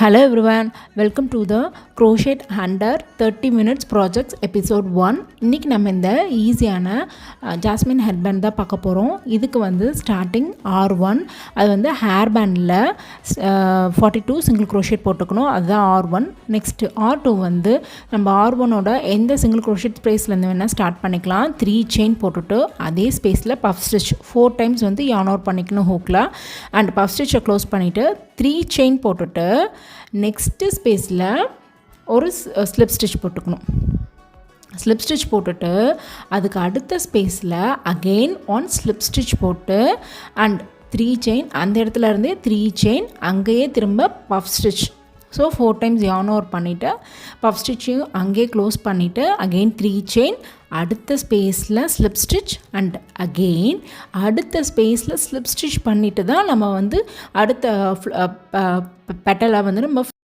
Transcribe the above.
Hello everyone, welcome to the Crochet Under 30 Minutes Projects episode 1. இன்னைக்கு நம்ம இந்த ஈஸியான ஜாஸ்மின் ஹேர் பேண்ட் தான் பார்க்க போகிறோம். இதுக்கு வந்து ஸ்டார்டிங் R1, அது வந்து ஹேர் பேண்டில் 42 சிங்கிள் க்ரோஷேட் போட்டுக்கணும், அதுதான் R1. நெக்ஸ்ட் R2 வந்து நம்ம R1ஓட எந்த சிங்கிள் க்ரோஷேட் ஸ்பேஸ்லேருந்து வேணால் ஸ்டார்ட் பண்ணிக்கலாம். 3 செயின் போட்டுட்டு அதே ஸ்பேஸில் பஃப் ஸ்டிச் 4 டைம்ஸ் வந்து யார்ன் அவுட் பண்ணிக்கணும் ஹூக்கில். அண்ட் பஃப் ஸ்டிச்சை க்ளோஸ் பண்ணிவிட்டு 3 செயின் போட்டுட்டு நெக்ஸ்ட்டு ஸ்பேஸில் ஒரு ஸ்லிப் ஸ்டிச் போட்டுக்கணும். ஸ்லிப் ஸ்டிச் போட்டுட்டு அதுக்கு அடுத்த ஸ்பேஸில் அகெயின் ஒன் ஸ்லிப் ஸ்டிச் போட்டு அண்ட் 3 செயின், அந்த இடத்துல இருந்தே 3 செயின், அங்கேயே திரும்ப puff stitch. So 4 times yarn over பண்ணிவிட்டு பஃப் ஸ்டிச்சையும் அங்கேயே க்ளோஸ் பண்ணிவிட்டு அகெயின் 3 செயின், அடுத்த ஸ்பேஸில் ஸ்லிப் ஸ்டிச் அண்ட் அகெயின் அடுத்த ஸ்பேஸில் ஸ்லிப் ஸ்டிச் பண்ணிவிட்டு தான் நம்ம வந்து அடுத்த பெட்டலை வந்து நம்ம